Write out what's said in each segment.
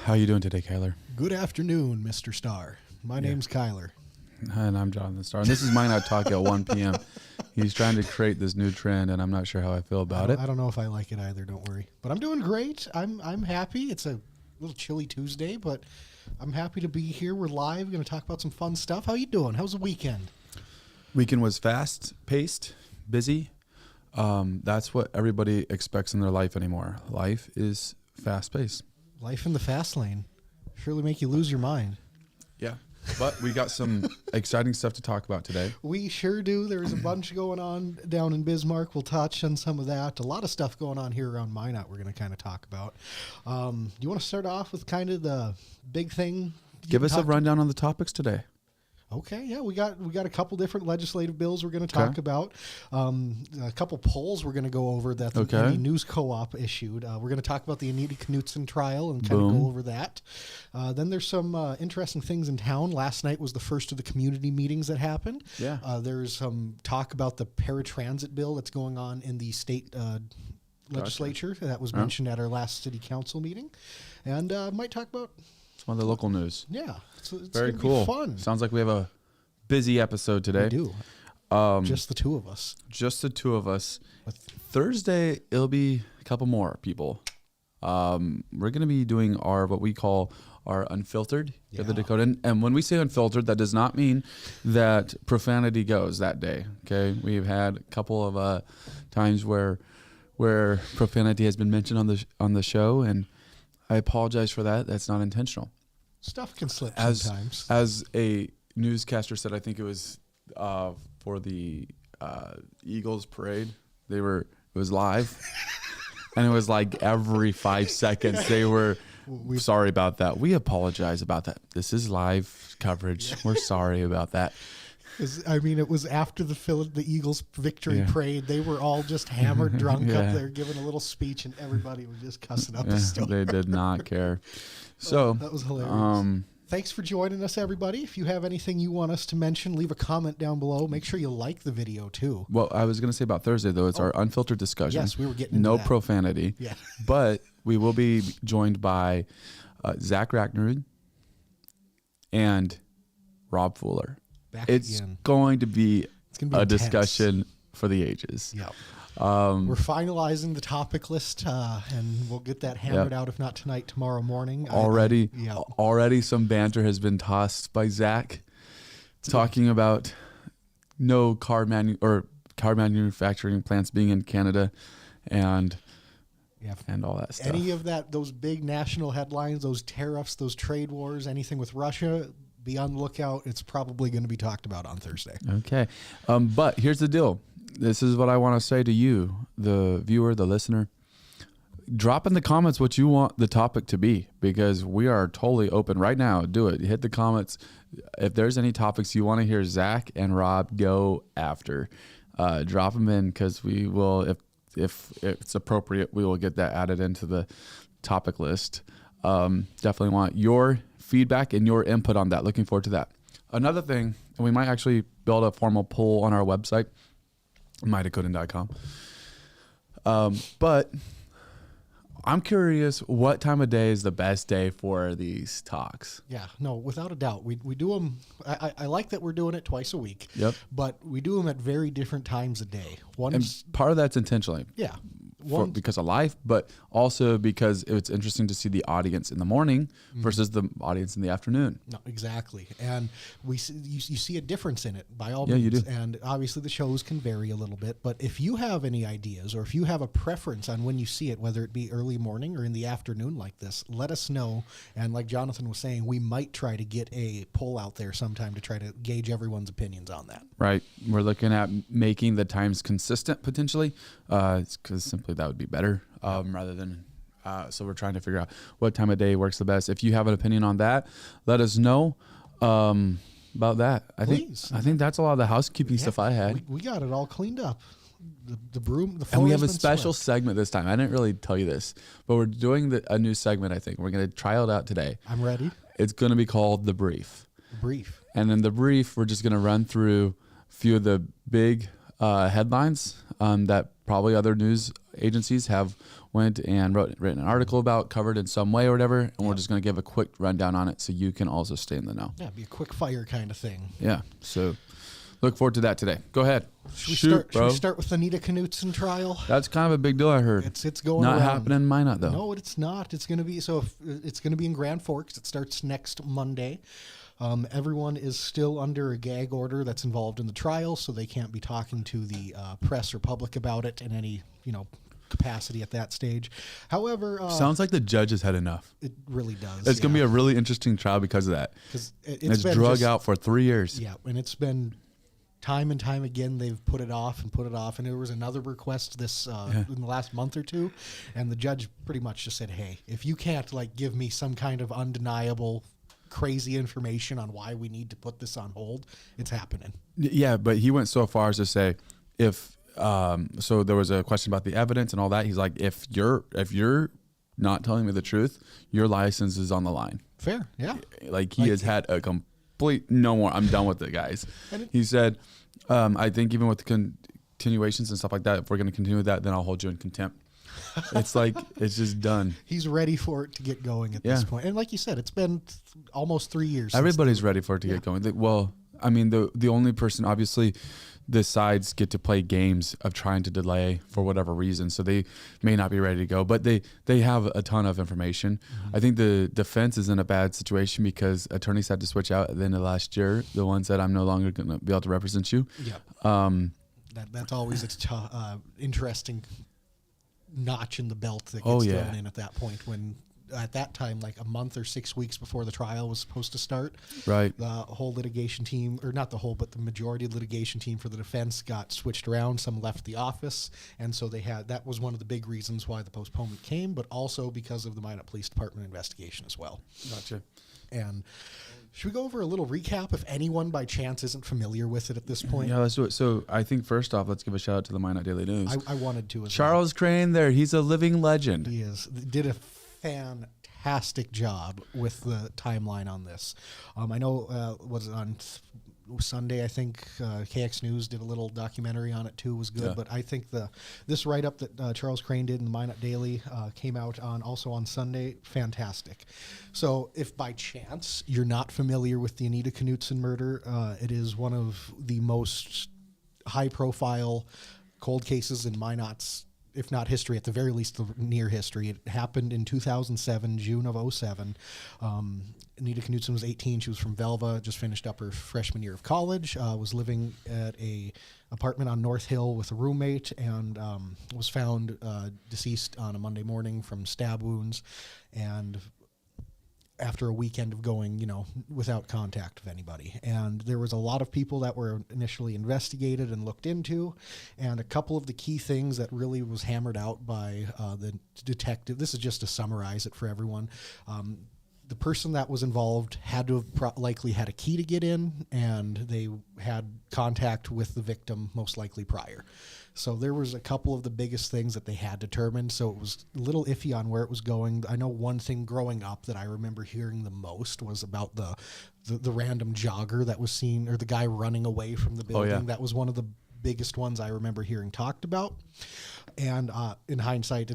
How you doing today, Kyler? Good afternoon, Mr. Starr. My name's Kyler. And I'm Jonathan Starr. And this is Minot Talk at 1 p.m. He's trying to create this new trend, and I'm not sure how I feel about it. I don't know if I like it either, don't worry. But I'm doing great. I'm happy. It's a little chilly Tuesday, but I'm happy to be here. We're live. We're going to talk about some fun stuff. How you doing? How's the weekend? Weekend was fast-paced, busy. That's what everybody expects in their life anymore. Life is fast-paced. Life in the fast lane. Surely make you lose your mind. Yeah. But we got some exciting stuff to talk about today. We sure do. There's a bunch going on down in Bismarck. We'll touch on some of that. A lot of stuff going on here around Minot we're going to kind of talk about. Do you want to start off with kind of the big thing? Give us a rundown on the topics today. Okay, yeah, we got a couple different legislative bills we're going to talk about. A couple polls we're going to go over that the Indie News Co-op issued. We're going to talk about the Anita Knutson Trial and kind of go over that. Then there's some interesting things in town. Last night was the first of the community meetings that happened. Yeah. There's some talk about the paratransit bill that's going on in the state legislature that was mentioned at our last city council meeting. And might talk about some of the local news. Yeah. So it's very cool. Be fun. Sounds like we have a busy episode today. We do. Just the two of us. Just the two of us. Thursday, it'll be a couple more people. We're going to be doing what we call our unfiltered at the Dakota. And when we say unfiltered, that does not mean that profanity goes that day. Okay. We've had a couple of times where profanity has been mentioned on the show, and I apologize for that. That's not intentional. Stuff can slip sometimes. As a newscaster said, I think it was for the Eagles parade. It was live, and it was like every 5 seconds they were. Sorry about that. We apologize about that. This is live coverage. We're sorry about that. I mean, it was after the Eagles victory parade. They were all just hammered drunk up there giving a little speech, and everybody was just cussing up a storm. They did not care. So that was hilarious. Thanks for joining us, everybody. If you have anything you want us to mention, leave a comment down below. Make sure you like the video, too. Well, I was going to say about Thursday, though. It's our unfiltered discussion. Yes, we were getting into that. Profanity. Yeah. But we will be joined by Zach Racknerud and Rob Fuller. It's going to be a intense discussion for the ages. Yeah. We're finalizing the topic list, and we'll get that hammered out, if not tonight, tomorrow morning. Already some banter has been tossed by Zach talking about no car manufacturing plants being in Canada and all that stuff. Any of those big national headlines, those tariffs, those trade wars, anything with Russia, be on the lookout. It's probably going to be talked about on Thursday. Okay. But here's the deal. This is what I want to say to you, the viewer, the listener. Drop in the comments what you want the topic to be, because we are totally open right now. Do it. Hit the comments. If there's any topics you want to hear Zach and Rob go after, drop them in, because we will, if it's appropriate, we will get that added into the topic list. Definitely want your feedback and your input on that. Looking forward to that. Another thing, and we might actually build a formal poll on our website, mydakotan.com. But I'm curious, what time of day is the best day for these talks? Yeah, no, without a doubt. We do them. I like that we're doing it twice a week. Yep. But we do them at very different times a day. And part of that's intentionally. Yeah. Because of life, but also because it's interesting to see the audience in the morning versus the audience in the afternoon. No, exactly. And you see a difference in it by all means. You do. And obviously the shows can vary a little bit, but if you have any ideas or if you have a preference on when you see it, whether it be early morning or in the afternoon like this, let us know. And like Jonathan was saying, we might try to get a poll out there sometime to try to gauge everyone's opinions on that. Right. We're looking at making the times consistent potentially, because simply that would be better rather than so we're trying to figure out what time of day works the best. If you have an opinion on that, let us know about that. I think that's a lot of the housekeeping stuff I had. We got it all cleaned up. The broom, the floor, and we have a special segment this time. I didn't really tell you this, but we're doing a new segment. I think we're going to try it out today. I'm ready. It's going to be called The Brief. And in The Brief, we're just going to run through a few of the big headlines that probably other news agencies have went and written an article about, covered in some way or whatever, and we're just going to give a quick rundown on it so you can also stay in the know. Yeah, be a quick fire kind of thing. Yeah, so look forward to that today. Go ahead. Should we start with the Anita Knutson trial? That's kind of a big deal, I heard. It's going not around. happening in Minot, though. No, it's not. It's going to be it's going to be in Grand Forks. It starts next Monday. Everyone is still under a gag order that's involved in the trial, so they can't be talking to the press or public about it in any capacity at that stage. However, sounds like the judge has had enough. It really does. It's going to be a really interesting trial because of that. Because it's drug out for 3 years. Yeah, and it's been time and time again they've put it off, and there was another request this in the last month or two, and the judge pretty much just said, hey, if you can't give me some kind of undeniable crazy information on why we need to put this on hold, it's happening. Yeah, but he went so far as to say, if so there was a question about the evidence and all that. He's like, if you're not telling me the truth, your license is on the line. Fair, yeah. He has had a complete no more. I'm done with it, guys. He said, I think even with the continuations and stuff like that, if we're going to continue with that, then I'll hold you in contempt. It's it's just done. He's ready for it to get going at this point. And like you said, it's been almost 3 years. Everybody's ready for it to get going. Well, I mean, the only person, obviously, the sides get to play games of trying to delay for whatever reason. So they may not be ready to go, but they have a ton of information. Mm-hmm. I think the defense is in a bad situation because attorneys had to switch out at the end of last year. The one said, I'm no longer going to be able to represent you. Yeah. That's always interesting notch in the belt that gets thrown in at that point when at that time, a month or 6 weeks before the trial was supposed to start, right, the whole litigation team, or not the whole, but the majority of the litigation team for the defense got switched around. Some left the office, and so that was one of the big reasons why the postponement came, but also because of the Minot Police Department investigation as well. Gotcha. And should we go over a little recap if anyone by chance isn't familiar with it at this point? Yeah, let's do it. So I think first off, let's give a shout out to the Minot Daily News. I wanted to as Charles Crane there. He's a living legend. He is. Did a fantastic job with the timeline on this. I know, was it on Sunday, I think KX News did a little documentary on it too, was good. But I think this write-up that Charles Crane did in the Minot Daily came out also on Sunday, fantastic. So if by chance you're not familiar with the Anita Knutson murder, it is one of the most high-profile cold cases in Minot's, if not history, at the very least the near history. It happened in 2007, June of 2007. Anita Knutson was 18. She was from Velva, just finished up her freshman year of college, was living at a apartment on North Hill with a roommate, and was found deceased on a Monday morning from stab wounds, and after a weekend of going, without contact of anybody. And there was a lot of people that were initially investigated and looked into, and a couple of the key things that really was hammered out by the detective. This is just to summarize it for everyone. The person that was involved had to have likely had a key to get in, and they had contact with the victim most likely prior. So there was a couple of the biggest things that they had determined, so it was a little iffy on where it was going. I know one thing growing up that I remember hearing the most was about the random jogger that was seen, or the guy running away from the building. Oh, yeah. That was one of the biggest ones I remember hearing talked about. And in hindsight,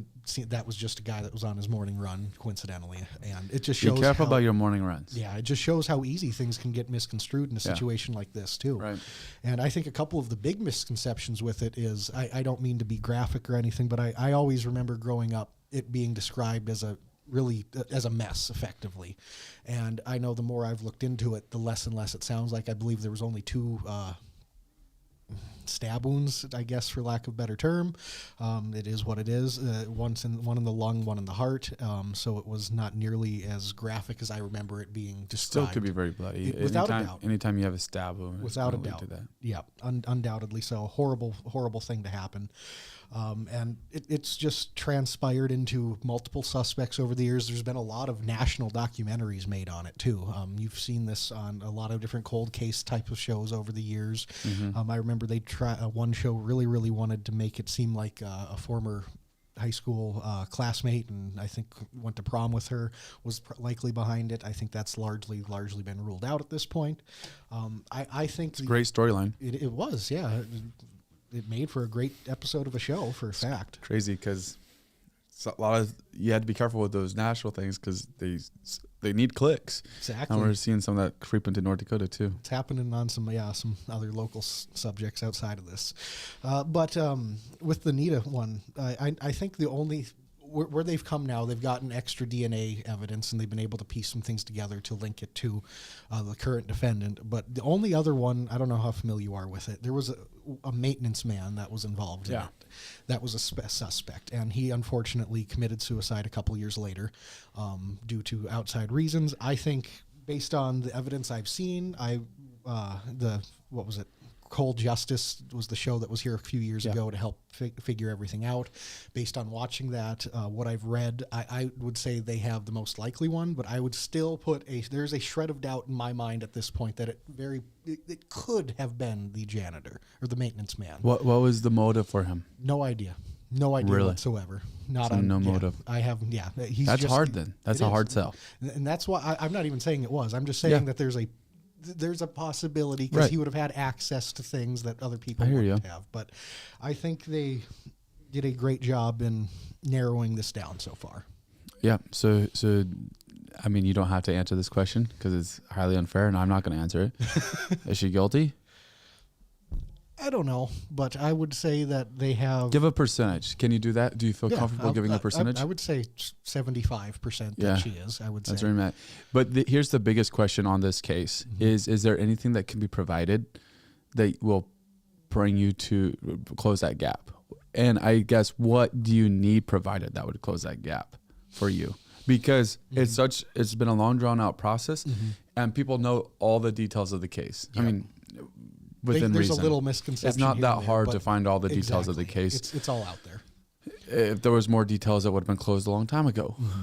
that was just a guy that was on his morning run, coincidentally. And it just shows. Be careful about your morning runs. Yeah, it just shows how easy things can get misconstrued in a situation like this, too. Right. And I think a couple of the big misconceptions with it is, I don't mean to be graphic or anything, but I always remember growing up it being described as a mess, effectively. And I know the more I've looked into it, the less and less it sounds like. I believe there was only 2 stab wounds, I guess, for lack of a better term. It is what it is. One in the lung, one in the heart. So it was not nearly as graphic as I remember it being described. Still could be very bloody. Without a doubt. Anytime you have a stab wound. Without a doubt. Yeah, undoubtedly so. Horrible thing to happen. And it's just transpired into multiple suspects over the years. There's been a lot of national documentaries made on it, too. You've seen this on a lot of different cold case type of shows over the years. Mm-hmm. I remember they one show really wanted to make it seem like a former high school classmate, and I think went to prom with her, was likely behind it. I think that's largely been ruled out at this point. I think it's a great storyline. It was, yeah. It made for a great episode of a show, for a fact. Crazy because a lot of, you had to be careful with those national things because they need clicks. Exactly. And we're seeing some of that creep into North Dakota too. It's happening on some other local subjects outside of this. But with the Anita one, I think the only, where they've come now, they've gotten extra DNA evidence and they've been able to piece some things together to link it to the current defendant. But the only other one, I don't know how familiar you are with it, there was a maintenance man that was involved in it. That was a suspect, and he unfortunately committed suicide a couple years later due to outside reasons. I think, based on the evidence I've seen, what was it? Cold Justice was the show that was here a few years ago to help figure everything out. Based on watching that, what I've read, I would say they have the most likely one, but I would still there's a shred of doubt in my mind at this point that it could have been the janitor or the maintenance man. What was the motive for him? No idea. No idea really? Whatsoever. Not so on no motive. I have. Yeah, that's hard. Then that's a hard sell. And that's why I'm not even saying it was. I'm just saying that there's a possibility because he would have had access to things that other people wouldn't have. But I think they did a great job in narrowing this down so far. Yeah. So I mean, you don't have to answer this question because it's highly unfair, and I'm not going to answer it. Is she guilty? I don't know, but I would say that they have... Give a percentage. Can you do that? Do you feel comfortable giving a percentage? I would say 75% that she is, I would say. That's where I'm at. But here's the biggest question on this case. Mm-hmm. Is there anything that can be provided that will bring you to close that gap? And I guess, what do you need provided that would close that gap for you? Because it's been a long, drawn-out process, and people know all the details of the case. Yep. I mean... There's reason. A little misconception. It's not that hard to find all the details of the case. It's all out there. If there was more details, it would have been closed a long time ago. Mm-hmm.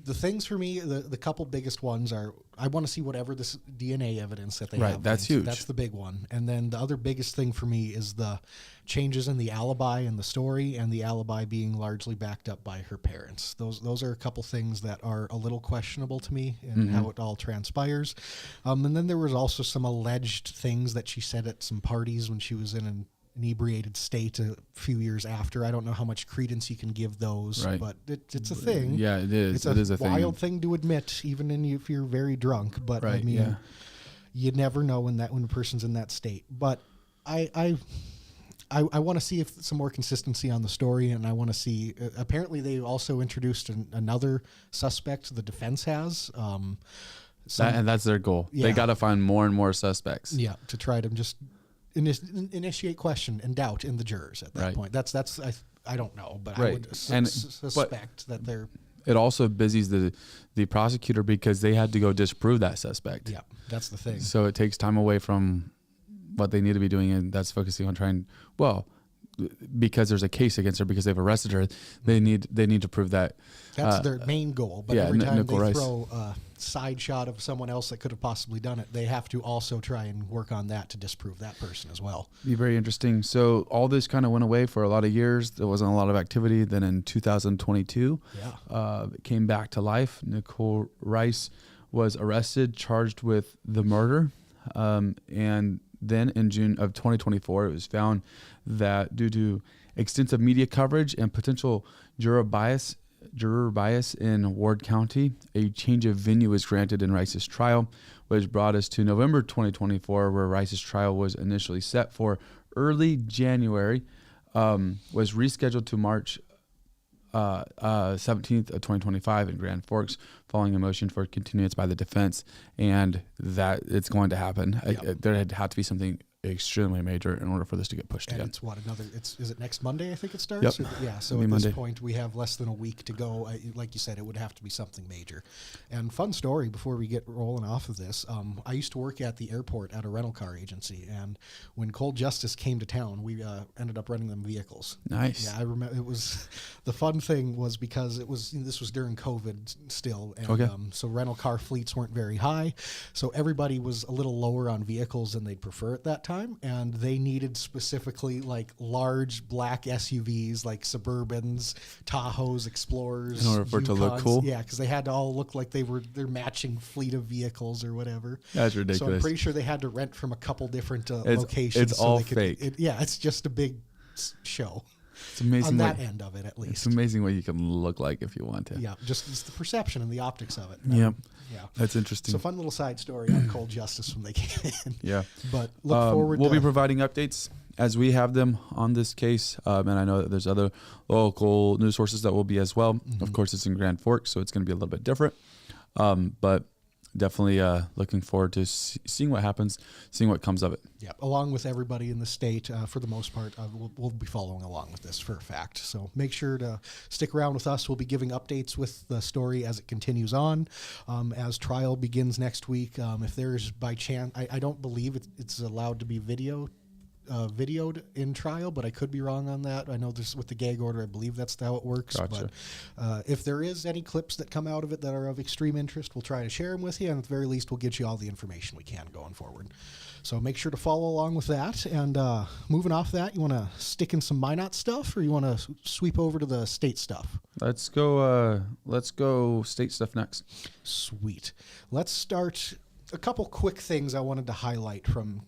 The things for me, the couple biggest ones are, I want to see whatever this DNA evidence that they have. Right, that's huge. That's the big one. And then the other biggest thing for me is the changes in the alibi and the story, and the alibi being largely backed up by her parents. Those are a couple things that are a little questionable to me in how it all transpires. And then there was also some alleged things that she said at some parties when she was in an inebriated state a few years after. I don't know how much credence you can give those, but it's a thing. Yeah, it is. It's a wild thing to admit, even if you're very drunk. But I mean, you never know when a person's in that state. But I want to see if some more consistency on the story, and I want to see. Apparently, they also introduced another suspect. The defense has. And that's their goal. Yeah. They got to find more and more suspects. Yeah, to try to just initiate question and doubt in the jurors at that point. That's I don't know, but I would suspect that they're... It also busies the prosecutor because they had to go disprove that suspect. Yeah, that's the thing. So it takes time away from what they need to be doing, and that's focusing on because there's a case against her because they've arrested her, they need to prove that. That's their main goal. But every time they throw a side shot of someone else that could have possibly done it, they have to also try and work on that to disprove that person as well. Be very interesting. So all this kind of went away for a lot of years. There wasn't a lot of activity. Then in 2022, it came back to life. Nicole Rice was arrested, charged with the murder, and then in June of 2024, it was found that due to extensive media coverage and potential juror bias in Ward County, a change of venue was granted in Rice's trial, which brought us to November 2024, where Rice's trial was initially set for early January, was rescheduled to March 17th of 2025 in Grand Forks, following a motion for continuance by the defense, and that it's going to happen. There had to be something extremely major in order for this to get pushed again. It's is it next Monday? I think it starts. Yep. So at this point we have less than a week to go. Like you said, it would have to be something major. And fun story before we get rolling off of this. I used to work at the airport at a rental car agency, and when Cold Justice came to town, we ended up renting them vehicles. Nice. Yeah, I remember. It was the fun thing was because this was during COVID still, and so rental car fleets weren't very high, so everybody was a little lower on vehicles than they'd prefer at that time. And they needed specifically like large black SUVs, like Suburbans, Tahoes, Explorers, in order for it to look cool. Yeah, because they had to all look like their matching fleet of vehicles or whatever. That's ridiculous. So I'm pretty sure they had to rent from a couple different locations. It's all fake. It's just a big show. It's amazing on that end of it, at least. It's amazing what you can look like if you want to. Yeah, just it's the perception and the optics of it. Yeah. Yeah. That's interesting. So fun little side story on Cold Justice when they came in. Yeah. But look forward we'll be providing updates as we have them on this case. And I know that there's other local news sources that will be as well. Of course, it's in Grand Forks, so it's going to be a little bit different. But definitely looking forward to seeing what happens, seeing what comes of it. Yeah, along with everybody in the state, for the most part, we'll be following along with this for a fact. So make sure to stick around with us. We'll be giving updates with the story as it continues on, as trial begins next week. If there's by chance, I don't believe it's allowed to be videoed in trial, but I could be wrong on that. I know this with the gag order, I believe that's how it works. Gotcha. But if there is any clips that come out of it that are of extreme interest, we'll try to share them with you, and at the very least, we'll get you all the information we can going forward. So make sure to follow along with that. And moving off that, you want to stick in some Minot stuff, or you want to sweep over to the state stuff? Let's go state stuff next. Sweet. Let's start. A couple quick things I wanted to highlight from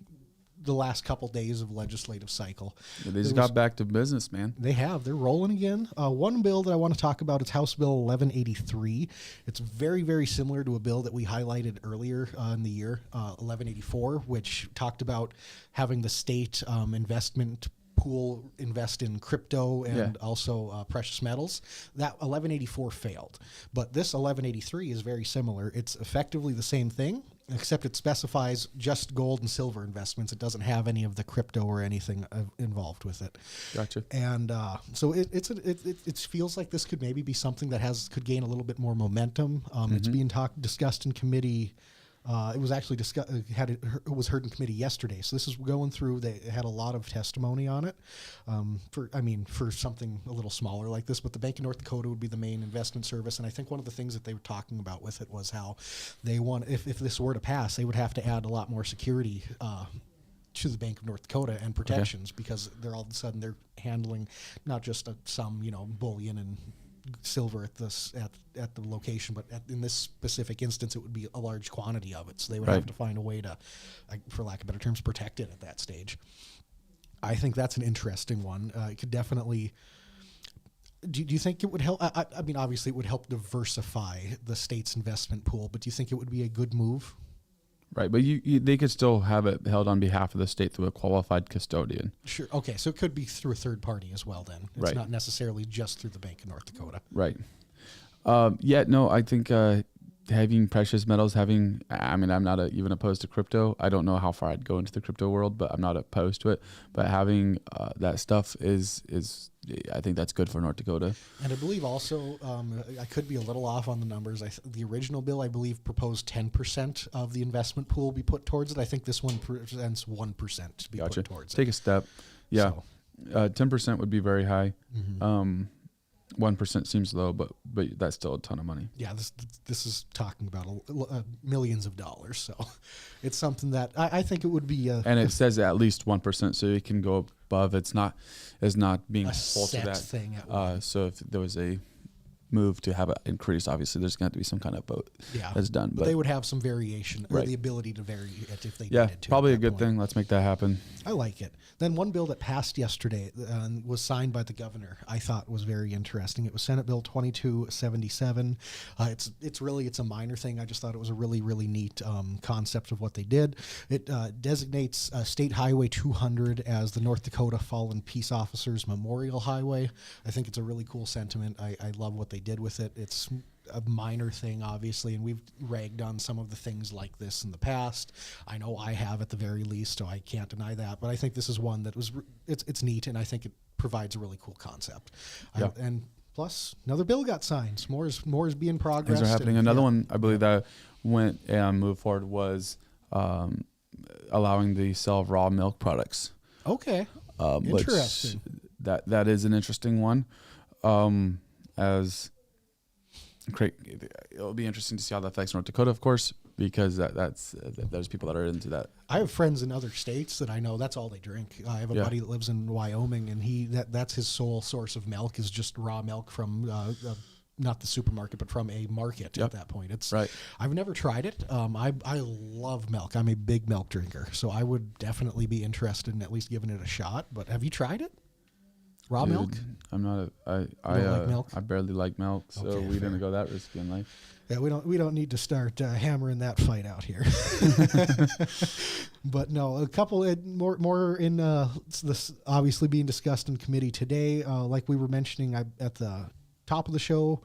the last couple days of legislative cycle. Yeah, they just got back to business, man. They have. They're rolling again. One bill that I want to talk about is House Bill 1183. It's very, very similar to a bill that we highlighted earlier in the year, 1184, which talked about having the state investment pool invest in crypto and also precious metals. That 1184 failed. But this 1183 is very similar. It's effectively the same thing, except it specifies just gold and silver investments. It doesn't have any of the crypto or anything involved with it. Gotcha. And so it feels like this could maybe be something that could gain a little bit more momentum. It's being discussed in committee. It was actually it was heard in committee yesterday. So this is going through. They had a lot of testimony on it. For something a little smaller like this, but the Bank of North Dakota would be the main investment service. And I think one of the things that they were talking about with it was how they want, if this were to pass, they would have to add a lot more security to the Bank of North Dakota and protections, because they're all of a sudden they're handling not just some bullion and silver at the location, but in this specific instance, it would be a large quantity of it. So they would have to find a way to, for lack of better terms, protect it at that stage. I think that's an interesting one. It could definitely. Do you think it would help? I mean, obviously, it would help diversify the state's investment pool, but do you think it would be a good move? Right, but they could still have it held on behalf of the state through a qualified custodian. Sure. Okay, so it could be through a third party as well. Then it's not necessarily just through the Bank of North Dakota. Right. I think having precious metals, I'm not even opposed to crypto. I don't know how far I'd go into the crypto world, but I'm not opposed to it. But having that stuff is I think that's good for North Dakota. And I believe also, I could be a little off on the numbers. The original bill, I believe, proposed 10% of the investment pool be put towards it. I think this one presents 1% to be put towards it. Take a step. Yeah. So. 10% would be very high. 1% seems low, but that's still a ton of money. Yeah, this is talking about millions of dollars, so it's something that I think it would be. And it says at least 1%, so you can go above. It's not being a full to that thing. So if there was a move to have it increase, obviously there's going to have to be some kind of vote that's done. But they would have some variation or the ability to vary it if they needed to. Probably a good thing. Let's make that happen. I like it. Then one bill that passed yesterday was signed by the governor, I thought was very interesting. It was Senate Bill 2277. It's a minor thing. I just thought it was a really, really neat concept of what they did. It designates State Highway 200 as the North Dakota Fallen Peace Officers Memorial Highway. I think it's a really cool sentiment. I love what they did with it. It's a minor thing, obviously, and we've ragged on some of the things like this in the past. I know I have, at the very least, so I can't deny that. But I think this is one that it's neat, and I think it provides a really cool concept. Yeah. And plus, another bill got signed. More is being progressed. Things are happening. Another one, I believe, that went and moved forward was allowing the sale of raw milk products. Okay. Interesting. That is an interesting one. It'll be interesting to see how that affects North Dakota, of course, because there's people that are into that. I have friends in other states that I know that's all they drink. I have a buddy that lives in Wyoming, and that's his sole source of milk is just raw milk from not the supermarket, but from a market. At that point. It's right. I've never tried it. I love milk. I'm a big milk drinker, so I would definitely be interested in at least giving it a shot. But have you tried it? Raw Dude, milk? I'm not You don't like milk? I barely like milk, so Okay, we fair. didn't go that risky in life. Yeah, we don't need to start hammering that fight out here. But no, a couple more in this obviously being discussed in committee today. Like we were mentioning at the top of the show,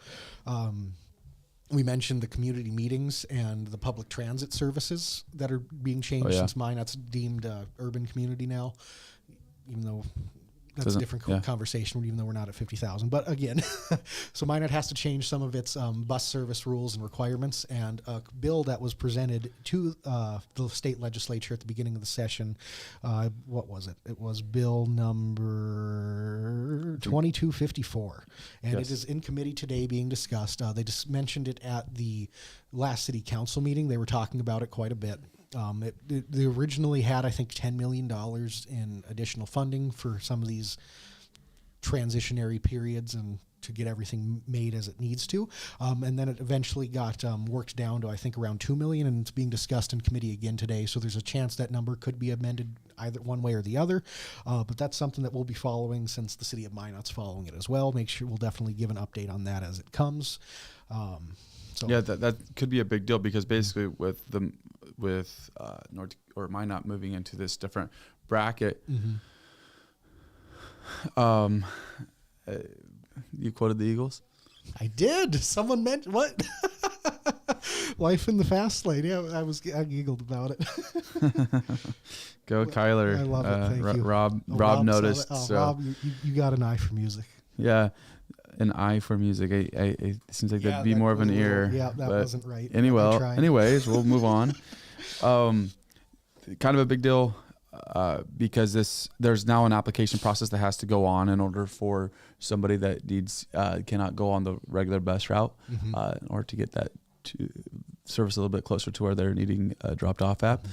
we mentioned the community meetings and the public transit services that are being changed since Minot's deemed urban community now, even though. That's a different conversation, even though we're not at 50,000. But again, so Minot has to change some of its bus service rules and requirements. And a bill that was presented to the state legislature at the beginning of the session, what was it? It was bill number 2254. And it is in committee today being discussed. They just mentioned it at the last city council meeting. They were talking about it quite a bit. They originally had, I think, $10 million in additional funding for some of these transitionary periods and to get everything made as it needs to. And then it eventually got worked down to, I think, around $2 million, and it's being discussed in committee again today. So there's a chance that number could be amended either one way or the other. But that's something that we'll be following since the city of Minot's following it as well. Make sure we'll definitely give an update on that as it comes. So. Yeah, that could be a big deal because basically with North or Minot moving into this different bracket, you quoted the Eagles. I did. Someone meant what? Life in the fast lane. Yeah, I giggled about it. Go Kyler. I love it. Thank you. Rob noticed. So. Rob, you got an eye for music. Yeah. An eye for music. It seems like that'd be more of an ear. Yeah, that wasn't right. Anyways, we'll move on. Kind of a big deal because there's now an application process that has to go on in order for somebody that cannot go on the regular bus route in order to get that to service a little bit closer to where they're needing dropped off at.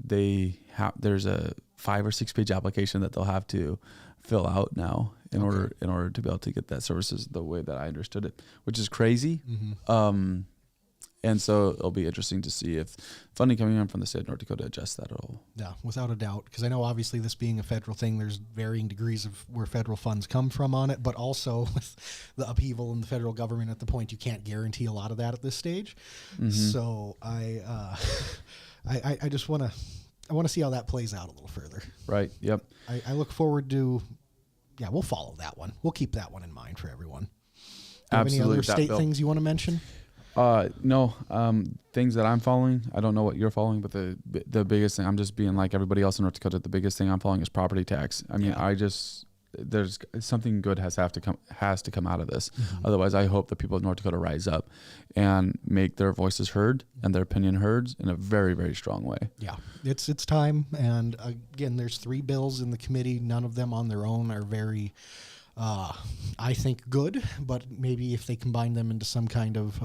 There's a 5 or 6 page application that they'll have to fill out now in order to be able to get that services the way that I understood it, which is crazy. And so it'll be interesting to see if funding coming in from the state of North Dakota adjusts that at all. Yeah, without a doubt. Because I know obviously this being a federal thing, there's varying degrees of where federal funds come from on it, but also with the upheaval in the federal government at the point, you can't guarantee a lot of that at this stage. So I just want to see how that plays out a little further. Right. Yep. I look forward to, we'll follow that one. We'll keep that one in mind for everyone. Absolutely. Any other state things you want to mention? No, things that I'm following, I don't know what you're following, but the biggest thing, I'm just being like everybody else in North Dakota, the biggest thing I'm following is property tax. I mean, there's something good has to come out of this. Otherwise, I hope the people of North Dakota rise up and make their voices heard and their opinion heard in a very, very strong way. Yeah, it's time. And again, there's 3 bills in the committee. None of them on their own are very, I think, good, but maybe if they combine them into some kind of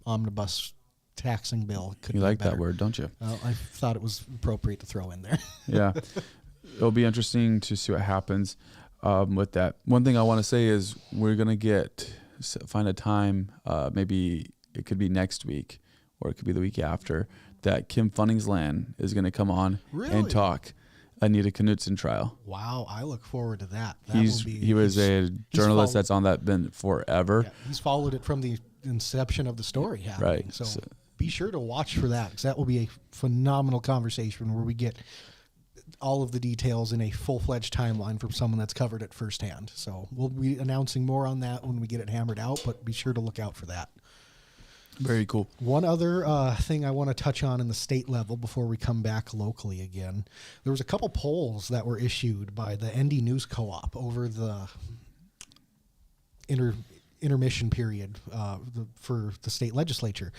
omnibus taxing bill, it could be like better. That word, don't you? I thought it was appropriate to throw in there. Yeah, it'll be interesting to see what happens with that. One thing I want to say is we're gonna find a time, maybe it could be next week or it could be the week after, that Kim Funningsland is going to come on and talk Anita Knutson Trial. Wow, I look forward to that. He was a journalist that's on that been forever. Yeah, he's followed it from the inception of the story happening. Right. So be sure to watch for that, because that will be a phenomenal conversation where we get all of the details in a full-fledged timeline from someone that's covered it firsthand. So we'll be announcing more on that when we get it hammered out, but be sure to look out for that. Very cool. One other thing I want to touch on in the state level before we come back locally again. There was a couple polls that were issued by the ND News Co-op over the intermission period for the state legislature.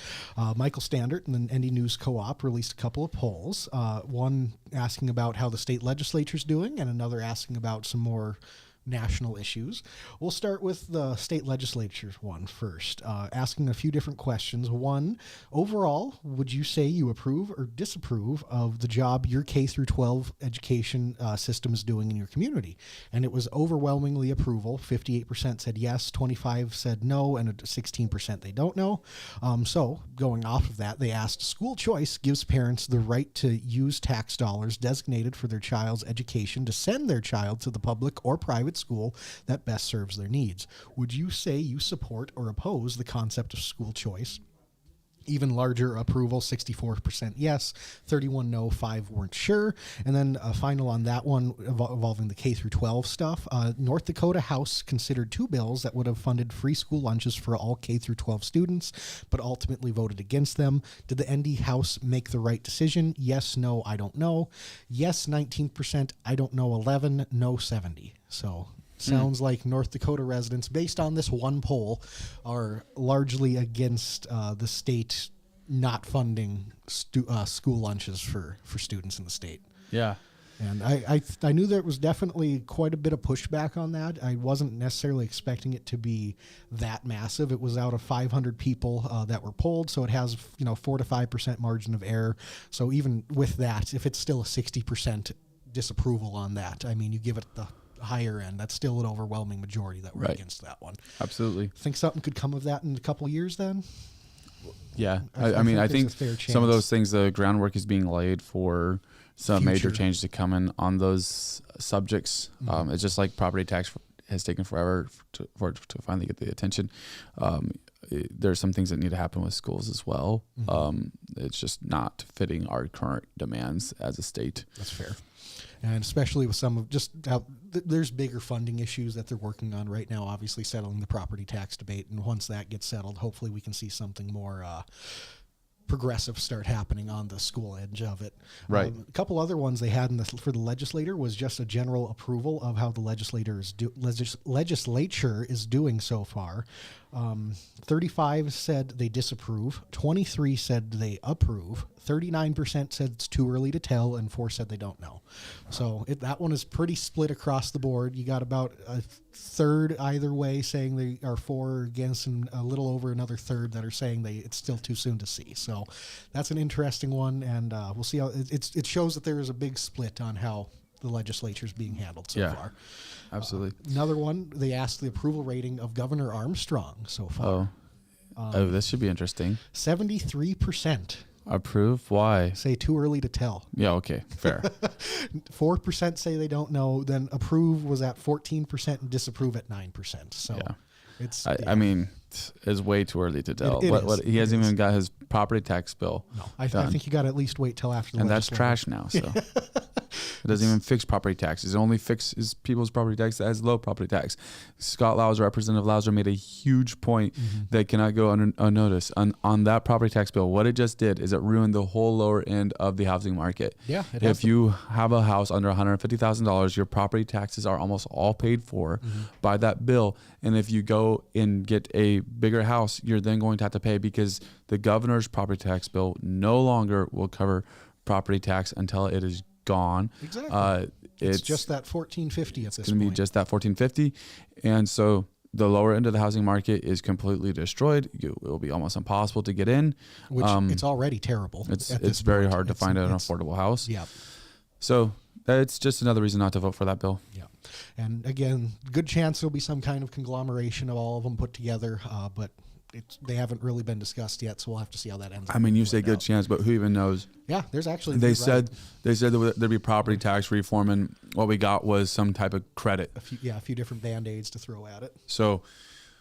Michael Standard and the ND News Co-op released a couple of polls, one asking about how the state legislature's doing and another asking about some more national issues. We'll start with the state legislature's one first, asking a few different questions. One, overall, would you say you approve or disapprove of the job your K through 12 education system is doing in your community? And it was overwhelmingly approval. 58% said yes, 25% said no, and 16% they don't know. So going off of that, they asked, school choice gives parents the right to use tax dollars designated for their child's education to send their child to the public or private school that best serves their needs. Would you say you support or oppose the concept of school choice? Even larger approval, 64% yes, 31 no, 5 weren't sure. And then a final on that one involving the K through 12 stuff. North Dakota House considered 2 bills that would have funded free school lunches for all K through 12 students, but ultimately voted against them. Did the ND House make the right decision? Yes, no, I don't know. Yes, 19%, I don't know, 11, no, 70. So sounds like North Dakota residents, based on this one poll, are largely against the state not funding school lunches for students in the state. Yeah. And I knew there was definitely quite a bit of pushback on that. I wasn't necessarily expecting it to be that massive. It was out of 500 people that were polled, so it has 4 to 5% margin of error. So even with that, if it's still a 60% disapproval on that, I mean, you give it the higher end, that's still an overwhelming majority that were against that one. Absolutely. Think something could come of that in a couple of years then? Yeah. I think some of those things, the groundwork is being laid for some major change to come in on those subjects. It's just like property tax has taken forever to finally get the attention. There's some things that need to happen with schools as well. It's just not fitting our current demands as a state. That's fair. And especially with some of just how there's bigger funding issues that they're working on right now, obviously settling the property tax debate. And once that gets settled, hopefully we can see something more progressive start happening on the school edge of it. Right. A couple other ones they had for the legislator was just a general approval of how the legislature is doing so far. 35 said they disapprove, 23 said they approve, 39% said it's too early to tell, and 4 said they don't know. So that one is pretty split across the board. You got about a third either way saying they are for or against, and a little over another third that are saying it's still too soon to see. So that's an interesting one, and we'll see how it shows that there is a big split on how the legislature is being handled so far. Absolutely. Another one, they asked the approval rating of Governor Armstrong so far. This should be interesting. 73%. Approve? Why? Say too early to tell. Yeah, okay, fair. 4% say they don't know. Then approve was at 14% and disapprove at 9%. So I mean, it's way too early to tell. He hasn't even got his property tax bill. No, I think you got to at least wait till after the and that's trash now. So it doesn't even fix property taxes. It only fixes people's property tax that has low property tax. Scott Lauser, Representative Lauser, made a huge point that cannot go unnoticed on that property tax bill. What it just did is it ruined the whole lower end of the housing market. Yeah. If you have a house under $150,000, your property taxes are almost all paid for by that bill. And if you go and get a bigger house, you're then going to have to pay because the governor's property tax bill no longer will cover property tax until it is gone. Exactly. It's just that $1,450 at this point. It's going to be just that $1,450. And so the lower end of the housing market is completely destroyed. It will be almost impossible to get in. Which it's already terrible. It's very hard to find an affordable house. Yeah. So it's just another reason not to vote for that bill. Yeah. And again, good chance there'll be some kind of conglomeration of all of them put together, but they haven't really been discussed yet, so we'll have to see how that ends. I mean, you say good chance, but who even knows? Yeah, there's actually. They said there'd be property tax reform, and what we got was some type of credit. A few different band-aids to throw at it. So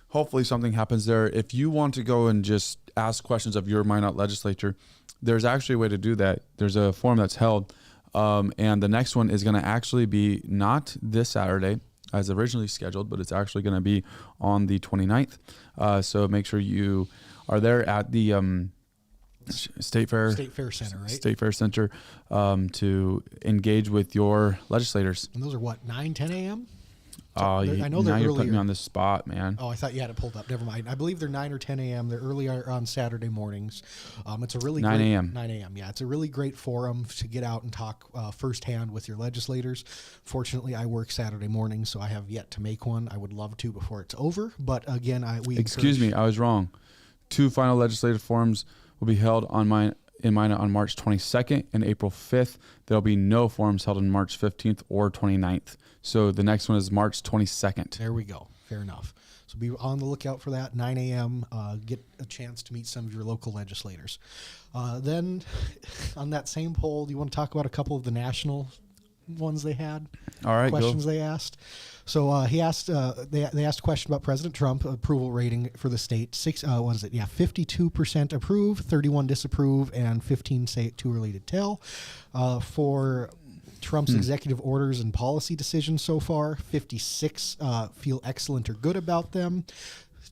hopefully something happens there. If you want to go and just ask questions of your Minot legislature, there's actually a way to do that. There's a forum that's held, and the next one is going to actually be not this Saturday as originally scheduled, but it's actually going to be on the 29th. So make sure you are there at the State Fair Center, right? State Fair Center to engage with your legislators. And those are what, 9, 10 a.m.? I know they're you're earlier. putting me on the spot, man. Oh, I thought you had it pulled up. Never mind. I believe they're 9 or 10 a.m. They're earlier on Saturday mornings. It's a really 9 a.m. 9 a.m. Yeah, it's a really great forum to get out and talk firsthand with your legislators. Fortunately, I work Saturday mornings, so I have yet to make one. I would love to before it's over, but again, Excuse me, I was wrong. 2 final legislative forums will be held in Minot on March 22nd and April 5th. There'll be no forums held on March 15th or 29th. So the next one is March 22nd. There we go. Fair enough. So be on the lookout for that, 9 a.m. Get a chance to meet some of your local legislators. Then on that same poll, do you want to talk about a couple of the national ones they had. All right, questions they asked. So he asked. They asked a question about President Trump approval rating for the state. 52% approve, 31 disapprove, and 15 say it too early to tell. For Trump's executive orders and policy decisions so far, 56 feel excellent or good about them.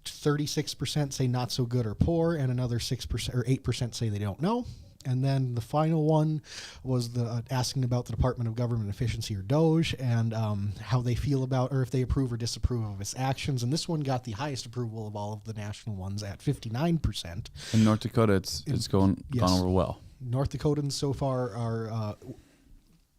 36% say not so good or poor, and another 6% or 8% say they don't know. And then the final one was the asking about the Department of Government Efficiency, or DOGE, and how they feel about, or if they approve or disapprove of its actions. And this one got the highest approval of all of the national ones at 59%. In North Dakota, it's gone over well. North Dakotans so far are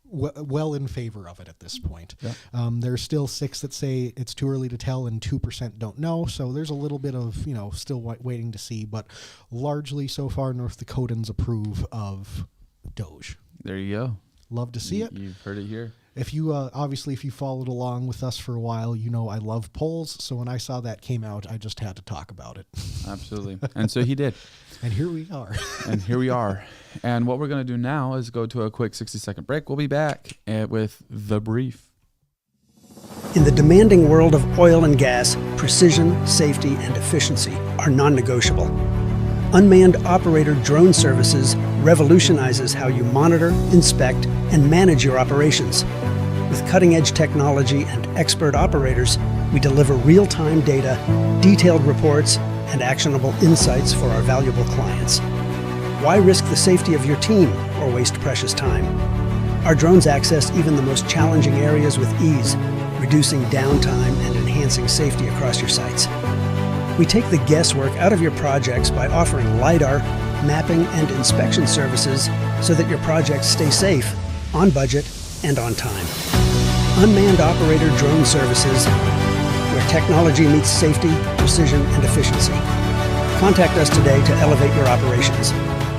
well in favor of it at this point. Yeah. There's still 6 that say it's too early to tell, and 2% don't know. So there's a little bit of, still waiting to see, but largely so far North Dakotans approve of DOGE. There you go. Love to see it. You've heard it here. If you obviously, if you followed along with us for a while, I love polls. So when I saw that came out, I just had to talk about it. Absolutely. And so he did. And here we are. And what we're going to do now is go to a quick 60-second break. We'll be back with The Brief. In the demanding world of oil and gas, precision, safety, and efficiency are non-negotiable. Unmanned operator drone services revolutionizes how you monitor, inspect, and manage your operations. With cutting-edge technology and expert operators, we deliver real-time data, detailed reports, and actionable insights for our valuable clients. Why risk the safety of your team or waste precious time? Our drones access even the most challenging areas with ease, reducing downtime and enhancing safety across your sites. We take the guesswork out of your projects by offering LiDAR, mapping, and inspection services so that your projects stay safe, on budget, and on time. Unmanned operator drone services, where technology meets safety, precision, and efficiency. Contact us today to elevate your operations.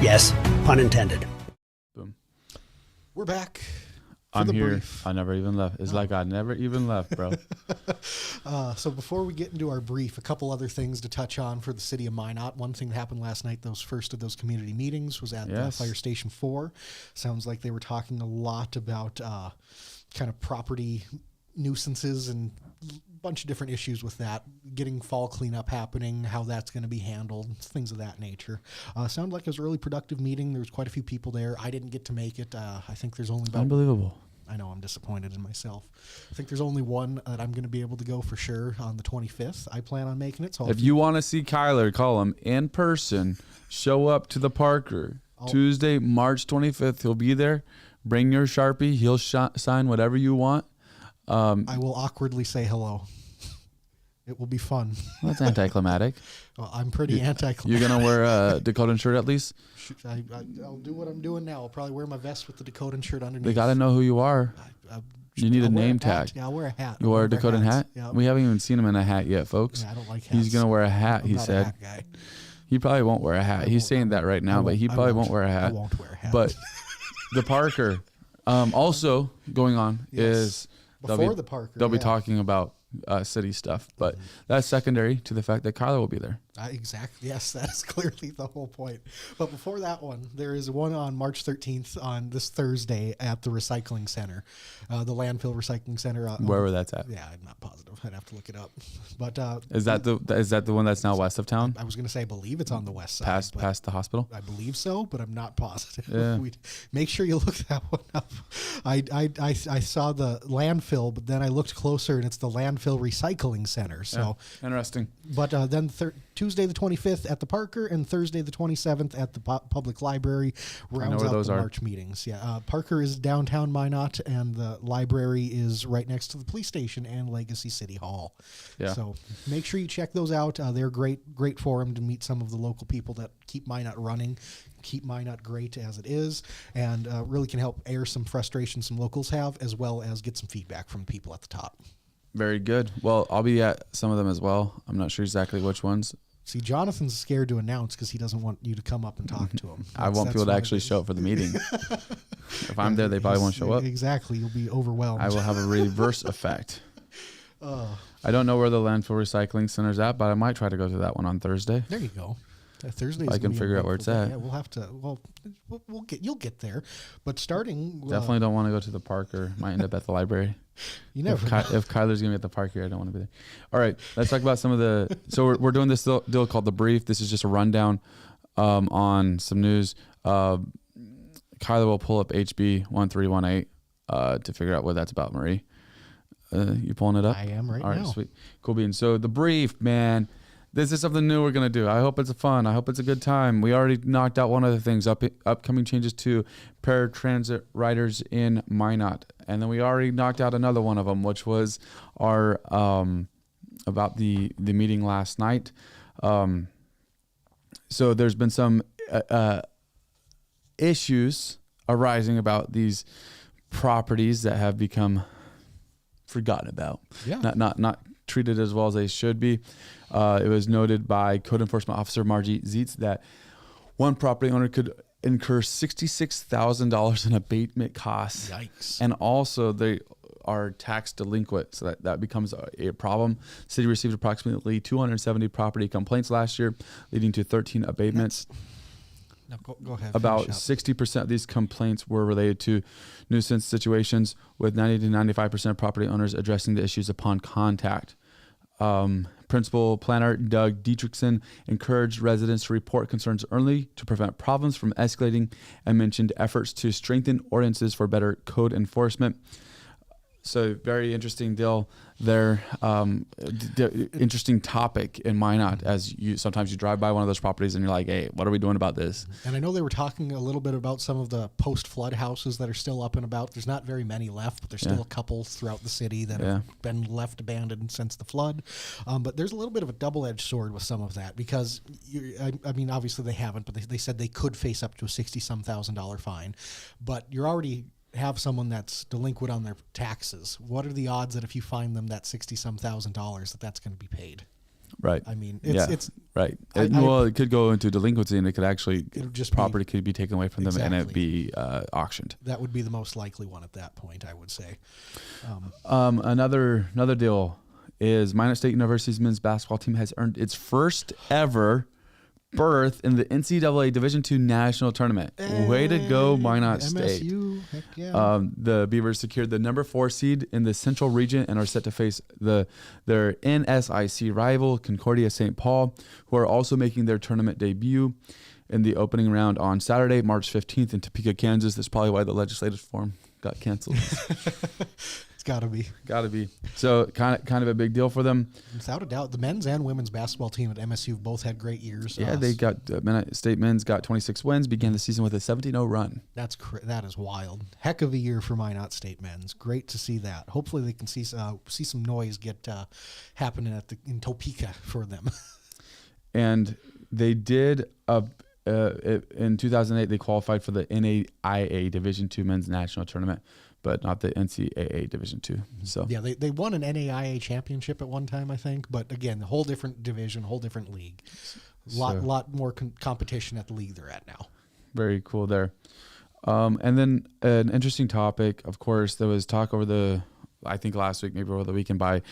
Yes, pun intended. Boom. We're back. I'm here. Brief. I never even left. It's like I never even left, bro. So before we get into our brief, a couple other things to touch on for the city of Minot. One thing that happened last night, those first of those community meetings, was at Fire Station 4. Sounds like they were talking a lot about kind of property nuisances and a bunch of different issues with that, getting fall cleanup happening, how that's going to be handled, things of that nature. Sounded like it was a really productive meeting. There was quite a few people there. I didn't get to make it. I think there's only about... Unbelievable. I know, I'm disappointed in myself. I think there's only one that I'm going to be able to go for sure on the 25th. I plan on making it. So if you want to see Kyler Collom in person, show up to the Parker. Tuesday, March 25th. He'll be there. Bring your Sharpie. He'll sign whatever you want. I will awkwardly say hello. It will be fun. Well, that's anticlimactic. Well, I'm pretty anticlimactic. You're going to wear a Dakotan shirt at least? I'll do what I'm doing now. I'll probably wear my vest with the Dakotan shirt underneath. They got to know who you are. You need a name tag. Yeah, I'll wear a hat. You wear a Dakotan hat? Yeah. We haven't even seen him in a hat yet, folks. Yeah, I don't like hats. He's going to wear a hat, I'm he not said. A hat guy. He probably won't wear a hat. He's saying that right now, but he probably won't wear a hat. I won't wear a hat. But the Parker, also going on is... Before the Parker. They'll be talking about city stuff, but that's secondary to the fact that Kyler will be there. Exactly. Yes, that's clearly the whole point. But before that one, there is one on March 13th on this Thursday at the recycling center, the landfill recycling center. Wherever that's at. Yeah, I'm not positive. I'd have to look it up. But is that the one that's now west of town? I was going to say I believe it's on the west side. Past the hospital? I believe so, but I'm not positive. Yeah. Make sure you look that one up. I saw the landfill, but then I looked closer and it's the landfill recycling center. So interesting. But then Tuesday the 25th at the Parker and Thursday the 27th at the public library rounds out the March meetings. Yeah, Parker is downtown Minot and the library is right next to the police station and Legacy City Hall. Yeah. So make sure you check those out. They're great forum to meet some of the local people that keep Minot running, keep Minot great as it is, and really can help air some frustration some locals have, as well as get some feedback from people at the top. Very good. Well, I'll be at some of them as well. I'm not sure exactly which ones. See, Jonathan's scared to announce because he doesn't want you to come up and talk to him. I want people to actually show up for the meeting. If I'm there, they probably won't show up. Exactly. You'll be overwhelmed. I will have a reverse effect. I don't know where the landfill recycling center's at, but I might try to go to that one on Thursday. There you go. Thursday. I can figure out where it's at. Yeah, we'll have to. Well, you'll get there, but starting. Definitely don't want to go to the park, or might end up at the library. You never. If Kyler's gonna be at the park here, I don't want to be there. All right, let's talk about some of the. So we're doing this deal called The Brief. This is just a rundown on some news. Kyler will pull up HB 1318 to figure out what that's about. Marie, you pulling it up? I am right now. All right, sweet, cool beans. So The Brief, man. This is something new we're going to do. I hope it's fun. I hope it's a good time. We already knocked out one of the things, upcoming changes to paratransit riders in Minot. And then we already knocked out another one of them, which was our about the meeting last night. So there's been some issues arising about these properties that have become forgotten about. Yeah. Not treated as well as they should be. It was noted by Code Enforcement Officer Margie Zietz that one property owner could incur $66,000 in abatement costs. Yikes. And also they are tax delinquent, so that becomes a problem. City received approximately 270 property complaints last year, leading to 13 abatements. No, go ahead. About 60% of these complaints were related to nuisance situations, with 90 to 95% of property owners addressing the issues upon contact. Principal Planner Doug Dietrichson encouraged residents to report concerns early to prevent problems from escalating, and mentioned efforts to strengthen ordinances for better code enforcement. So very interesting deal there. Interesting topic in Minot, as sometimes you drive by one of those properties and you're like, hey, what are we doing about this? And I know they were talking a little bit about some of the post-flood houses that are still up and about. There's not very many left, but there's still a couple throughout the city that have been left abandoned since the flood. But there's a little bit of a double-edged sword with some of that, because, I mean, obviously they haven't, but they said they could face up to a $60,000 fine. But you're already have someone that's delinquent on their taxes. What are the odds that if you find them that $60,000 that's going to be paid? Right. I mean, it's right. It could go into delinquency, and it could actually property could be taken away from them, and it be auctioned. That would be the most likely one at that point, I would say. Another deal is Minot State University's men's basketball team has earned its first ever berth in the NCAA Division II National Tournament. Way to go, Minot State. MSU, heck yeah. The Beavers secured the number 4 seed in the Central Region and are set to face their NSIC rival, Concordia St. Paul, who are also making their tournament debut in the opening round on Saturday, March 15th in Topeka, Kansas. That's probably why the legislative forum got canceled. Gotta be. So kind of a big deal for them. Without a doubt, the men's and women's basketball team at MSU have both had great years. Yeah, they got Minot State men's got 26 wins, began the season with a 17-0 run. That is wild. Heck of a year for Minot State men's. Great to see that. Hopefully they can see some noise get happening in Topeka for them. And they did in 2008 they qualified for the NAIA Division II Men's National Tournament, but not the NCAA Division II. So yeah, they won an NAIA championship at one time, I think. But again, a whole different division, whole different league. Lot more competition at the league they're at now. Very cool there. And then an interesting topic, of course, there was talk over I think last week, maybe over the weekend, by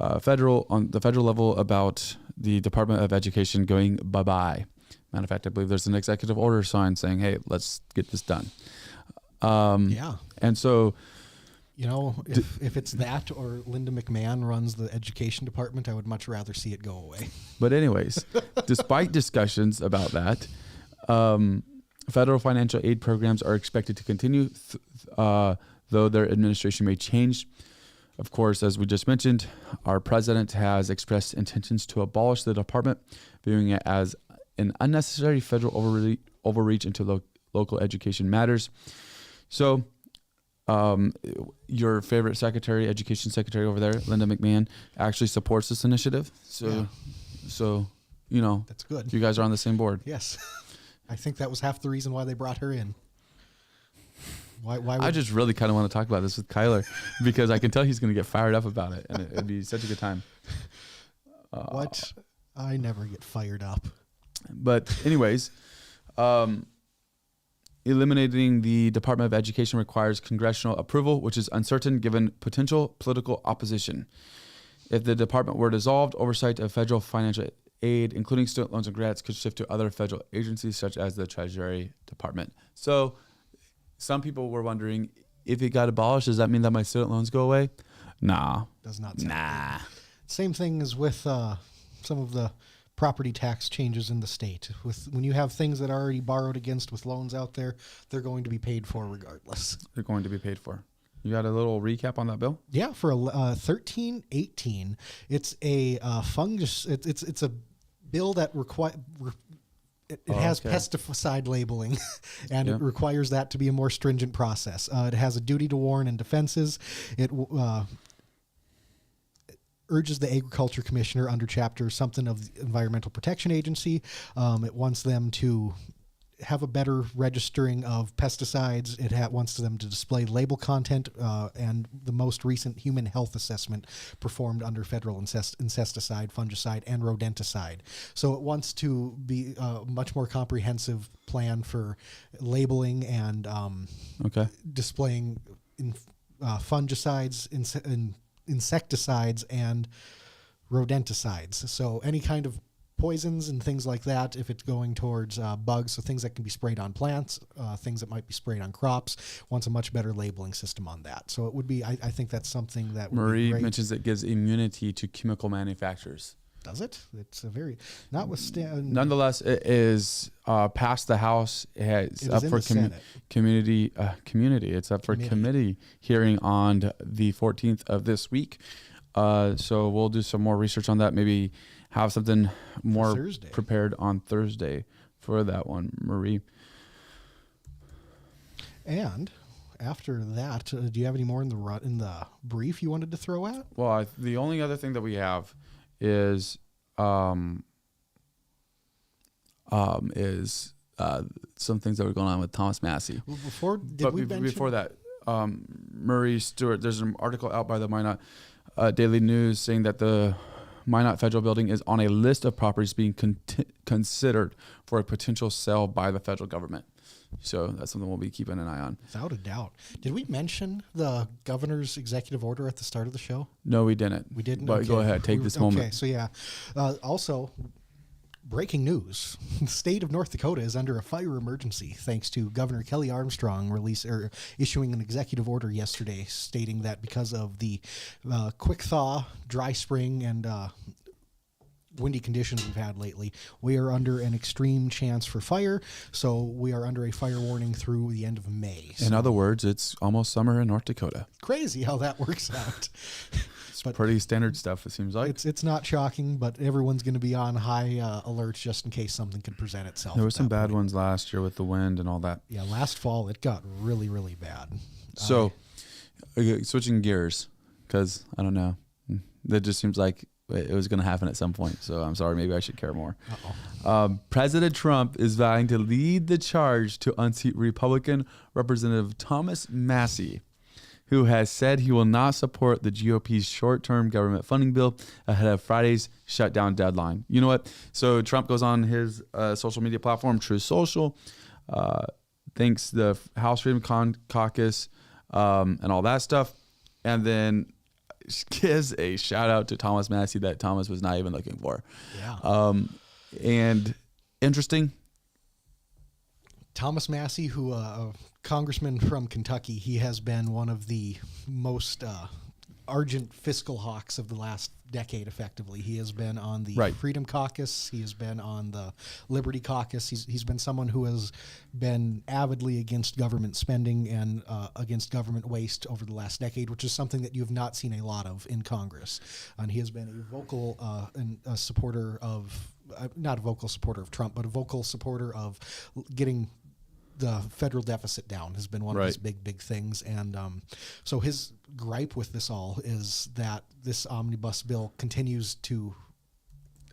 on the federal level about the Department of Education going bye-bye. Matter of fact, I believe there's an executive order signed saying, hey, let's get this done. And so, if it's that or Linda McMahon runs the education department, I would much rather see it go away. But anyways, despite discussions about that, federal financial aid programs are expected to continue, though their administration may change. Of course, as we just mentioned, our president has expressed intentions to abolish the department, viewing it as an unnecessary federal overreach into local education matters. So, your favorite education secretary over there, Linda McMahon, actually supports this initiative. So that's good. You guys are on the same board. Yes, I think that was half the reason why they brought her in. Why I just really kind of want to talk about this with Kyler because I can tell he's going to get fired up about it, and it'd be such a good time. What? I never get fired up. But anyways, eliminating the Department of Education requires congressional approval, which is uncertain given potential political opposition. If the department were dissolved, oversight of federal financial aid, including student loans and grants, could shift to other federal agencies such as the Treasury Department. So some people were wondering, if it got abolished, does that mean that my student loans go away? Nah. Does not sound good. Same thing as with some of the property tax changes in the state. When you have things that are already borrowed against with loans out there, they're going to be paid for regardless. They're going to be paid for. You got a little recap on that bill? Yeah, for 1318, it's a fungus. It's a bill that has pesticide labeling, and it requires that to be a more stringent process. It has a duty to warn and defenses. It urges the Agriculture Commissioner under Chapter something of the Environmental Protection Agency. It wants them to have a better registering of pesticides. It wants them to display label content and the most recent human health assessment performed under federal insecticide, fungicide, and rodenticide. So it wants to be a much more comprehensive plan for labeling and displaying fungicides, insecticides, and rodenticides. So any kind of poisons and things like that, if it's going towards bugs, so things that can be sprayed on plants, things that might be sprayed on crops, wants a much better labeling system on that. So it would be, I think that's something that would Marie be great. mentions it gives immunity to chemical manufacturers. Does it? It's a very, notwithstanding. Nonetheless, it is past the House. It's up for community. It's up for committee hearing on the 14th of this week. So we'll do some more research on that. Maybe have something more prepared on Thursday for that one, Marie. And after that, do you have any more in the brief you wanted to throw at? Well, the only other thing that we have is some things that were going on with Thomas Massey. Well, before that, Murray Stewart, there's an article out by the Minot Daily News saying that the Minot Federal Building is on a list of properties being considered for a potential sale by the federal government. So that's something we'll be keeping an eye on. Without a doubt. Did we mention the governor's executive order at the start of the show? No, we didn't. We didn't? But go ahead, take this moment. Okay, so yeah. Also, breaking news. The state of North Dakota is under a fire emergency thanks to Governor Kelly Armstrong issuing an executive order yesterday stating that because of the quick thaw, dry spring, and windy conditions we've had lately, we are under an extreme chance for fire. So we are under a fire warning through the end of May. In other words, it's almost summer in North Dakota. Crazy how that works out. But pretty standard stuff, it seems like. It's not shocking, but everyone's going to be on high alert just in case something could present itself. There were some bad ones last year with the wind and all that. Yeah, last fall it got really, really bad. So, switching gears, because I don't know, that just seems like it was going to happen at some point. So I'm sorry, maybe I should care more. President Trump is vowing to lead the charge to unseat Republican Representative Thomas Massey, who has said he will not support the GOP's short-term government funding bill ahead of Friday's shutdown deadline. You know what? So Trump goes on his social media platform, Truth Social, thanks the House Freedom Caucus and all that stuff, and then gives a shout out to Thomas Massey that Thomas was not even looking for. Yeah. And interesting. Thomas Massey, who congressman from Kentucky, he has been one of the most ardent fiscal hawks of the last decade, effectively. He has been on the Freedom Caucus. He has been on the Liberty Caucus. He's been someone who has been avidly against government spending and against government waste over the last decade, which is something that you have not seen a lot of in Congress. And he has been a vocal supporter of, not a vocal supporter of Trump, but a vocal supporter of getting the federal deficit down has been one of his big things. And so his gripe with this all is that this omnibus bill continues to,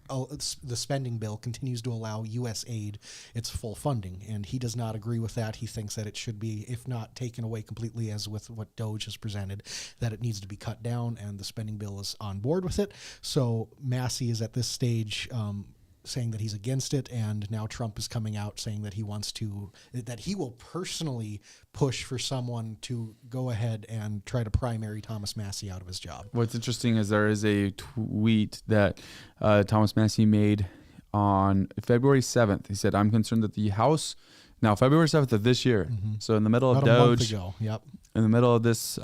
the spending bill continues to allow U.S. aid its full funding. And he does not agree with that. He thinks that it should be, if not taken away completely as with what Doge has presented, that it needs to be cut down, and the spending bill is on board with it. So Massey is at this stage saying that he's against it, and now Trump is coming out saying that he will personally push for someone to go ahead and try to primary Thomas Massie out of his job. What's interesting is there is a tweet that Thomas Massie made on February 7th. He said, "I'm concerned that the House," now February 7th of this year, so in the middle of About a month Doge, ago. Yep. in the middle of this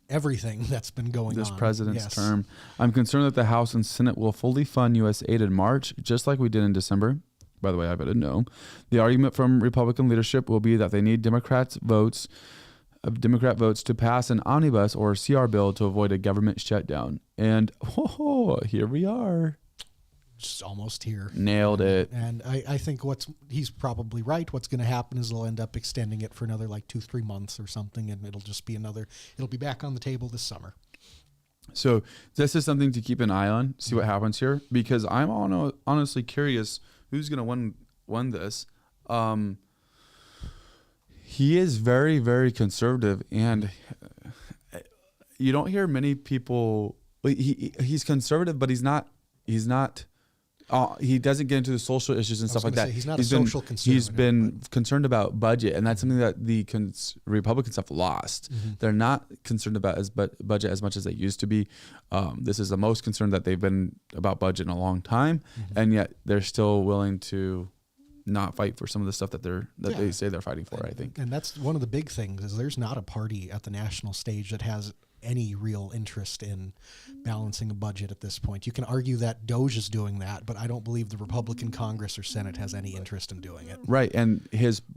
Everything that's been going on. This president's term. "I'm concerned that the House and Senate will fully fund U.S. aid in March, just like we did in December." By the way, I didn't know. "The argument from Republican leadership will be that they need Democrat votes to pass an omnibus or CR bill to avoid a government shutdown." And here we are. Just almost here. Nailed it. And I think he's probably right. What's going to happen is they'll end up extending it for another 2-3 months or something, and it'll be back on the table this summer. So this is something to keep an eye on, see what happens here, because I'm honestly curious who's going to win this. He is very, very conservative, and you don't hear many people. He's conservative, but he's not. He doesn't get into the social issues and stuff like that. He's not a social conservative. He's been concerned about budget, and that's something that the Republicans have lost. They're not concerned about budget as much as they used to be. This is the most concerned that they've been about budget in a long time, and yet they're still willing to not fight for some of the stuff that they say they're fighting for. I think, and that's one of the big things is there's not a party at the national stage that has any real interest in balancing a budget at this point. You can argue that Doge is doing that, but I don't believe the Republican Congress or Senate has any interest in doing it. Right, and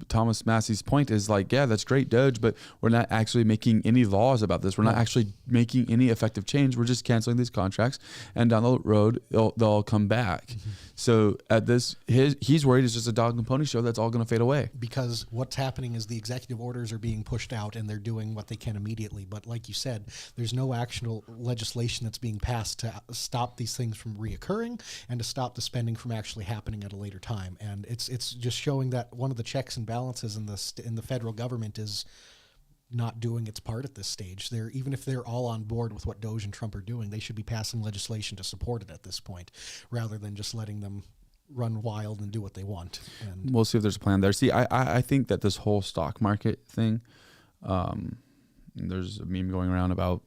Thomas Massie's point is yeah, that's great, Doge, but we're not actually making any laws about this. We're not actually making any effective change. We're just canceling these contracts, and down the road, they'll all come back. So at this, he's worried it's just a dog and pony show that's all going to fade away. Because what's happening is the executive orders are being pushed out, and they're doing what they can immediately. But like you said, there's no actual legislation that's being passed to stop these things from reoccurring and to stop the spending from actually happening at a later time. And it's just showing that one of the checks and balances in the federal government is not doing its part at this stage. Even if they're all on board with what Doge and Trump are doing, they should be passing legislation to support it at this point, rather than just letting them run wild and do what they want. And we'll see if there's a plan there. See, I think that this whole stock market thing, there's a meme going around about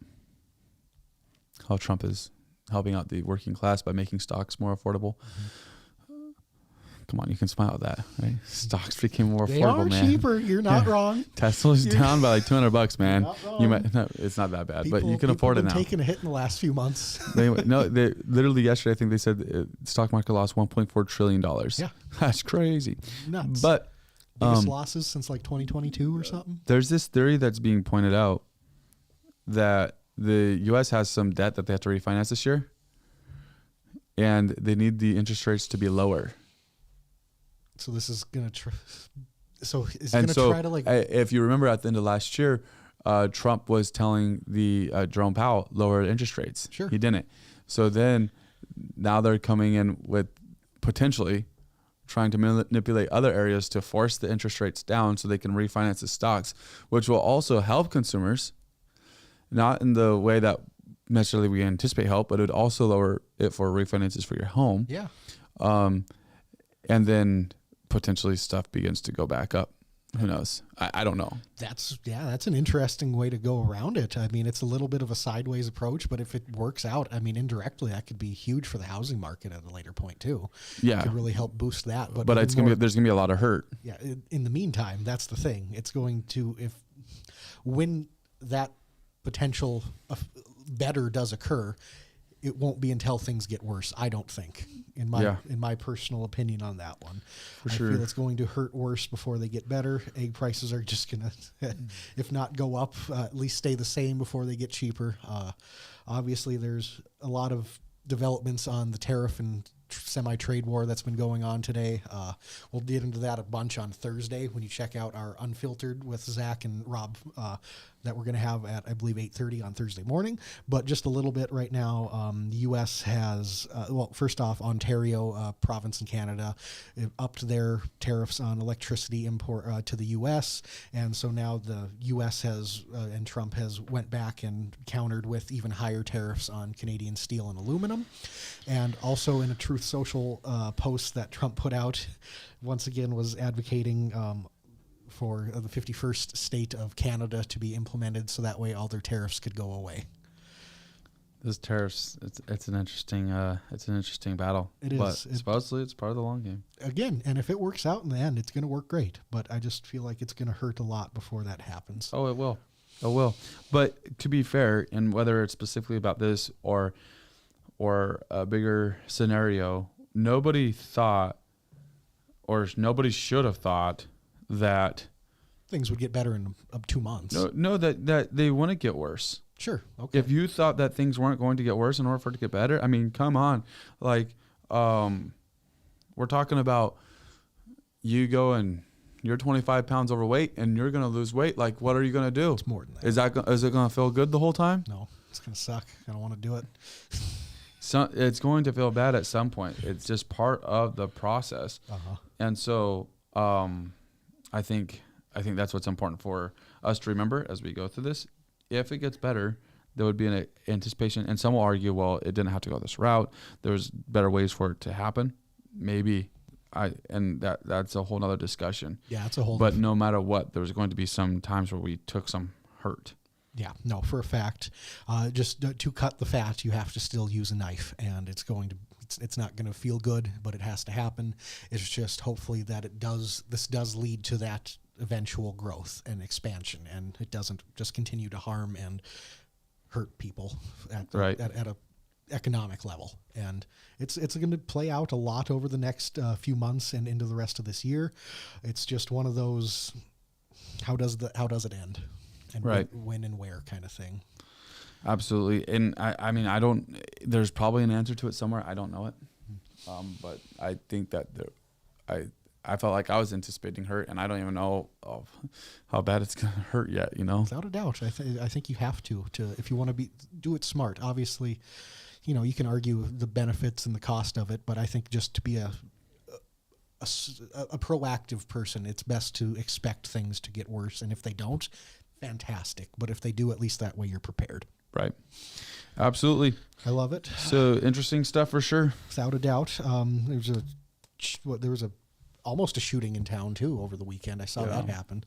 how Trump is helping out the working class by making stocks more affordable. Come on, you can smile at that, right? Stocks became more affordable, man. They are cheaper. You're not wrong. Tesla's down by $200, man. It's not that bad, but you can afford it now. People have taken a hit in the last few months. They literally yesterday, I think they said the stock market lost $1.4 trillion. Yeah. That's crazy. Nuts. But biggest losses since 2022 or something. There's this theory that's being pointed out that the U.S. has some debt that they have to refinance this year, and they need the interest rates to be lower. So this is going to try to if you remember at the end of last year, Trump was telling Jerome Powell lower interest rates. Sure. He didn't. So then now they're coming in with potentially trying to manipulate other areas to force the interest rates down so they can refinance the stocks, which will also help consumers, not in the way that necessarily we anticipate help, but it would also lower it for refinances for your home. Yeah. And then potentially stuff begins to go back up. Who knows? I don't know. That's an interesting way to go around it. I mean, it's a little bit of a sideways approach, but if it works out, I mean, indirectly, that could be huge for the housing market at a later point too. Yeah, it could really help boost that. But there's gonna be a lot of hurt. Yeah. In the meantime, that's the thing. It's going to when that potential better does occur, it won't be until things get worse, I don't think, in my personal opinion on that one. I feel it's going to hurt worse before they get better. Egg prices are just going to, if not go up, at least stay the same before they get cheaper. Obviously, there's a lot of developments on the tariff and semi-trade war that's been going on today. We'll get into that a bunch on Thursday when you check out our Unfiltered with Zach and Rob that we're going to have at, I believe, 8:30 on Thursday morning. But just a little bit right now, the U.S. has, first off, Ontario province in Canada upped their tariffs on electricity import to the U.S. And so now the U.S. has, and Trump has went back and countered with even higher tariffs on Canadian steel and aluminum. And also in a Truth Social post that Trump put out, once again was advocating for the 51st state of Canada to be implemented so that way all their tariffs could go away. Those tariffs, it's an interesting battle. It is. But supposedly it's part of the long game. Again, and if it works out in the end, it's going to work great. But I just feel like it's going to hurt a lot before that happens. Oh, it will. It will. But to be fair, and whether it's specifically about this or a bigger scenario, nobody thought, or nobody should have thought, that things would get better in 2 months. No, that they wouldn't get worse. Sure. Okay. If you thought that things weren't going to get worse in order for it to get better, I mean, come on. Like, we're talking about you going, you're 25 pounds overweight and you're going to lose weight. Like, what are you going to do? It's more than that. Is it going to feel good the whole time? No, it's going to suck. I don't want to do it. So it's going to feel bad at some point. It's just part of the process. Uh-huh. And so, I think that's what's important for us to remember as we go through this. If it gets better, there would be an anticipation, and some will argue, well, it didn't have to go this route. There's better ways for it to happen. Maybe, that's a whole nother discussion. Yeah, it's a whole. But no matter what, there's going to be some times where we took some hurt. Yeah, no, for a fact. Just to cut the fat, you have to still use a knife, and it's not going to feel good, but it has to happen. It's just hopefully that this does lead to that eventual growth and expansion, and it doesn't just continue to harm and hurt people at a economic level. And it's going to play out a lot over the next few months and into the rest of this year. It's just one of those, how does it end? And right. when and where kind of thing. Absolutely. And I mean, there's probably an answer to it somewhere. I don't know it. But I think that I felt like I was anticipating hurt, and I don't even know how bad it's going to hurt yet, you know? Without a doubt. I think you have to if you want to do it smart. Obviously, you can argue the benefits and the cost of it, but I think just to be a proactive person, it's best to expect things to get worse. And if they don't, fantastic. But if they do, at least that way you're prepared. Right. Absolutely. I love it. So interesting stuff for sure. Without a doubt. There was almost a shooting in town too over the weekend. I saw that happen.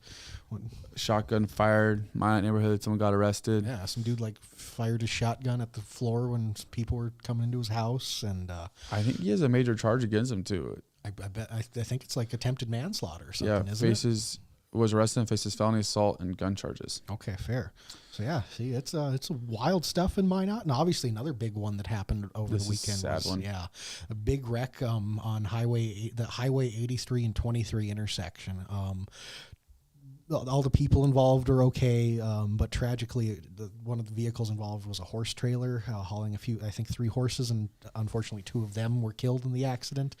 Shotgun fired. My neighborhood, someone got arrested. Yeah, some dude fired his shotgun at the floor when people were coming into his house, and I think he has a major charge against him too. I think it's like attempted manslaughter or something. Isn't was arrested and faces felony assault and gun charges. Okay, fair. So yeah, see, it's wild stuff in Minot, and obviously another big one that happened over the weekend. Sad one. Yeah, a big wreck on Highway 83 and 23 intersection. All the people involved are okay, but tragically, one of the vehicles involved was a horse trailer hauling I think 3 horses, and unfortunately 2 of them were killed in the accident.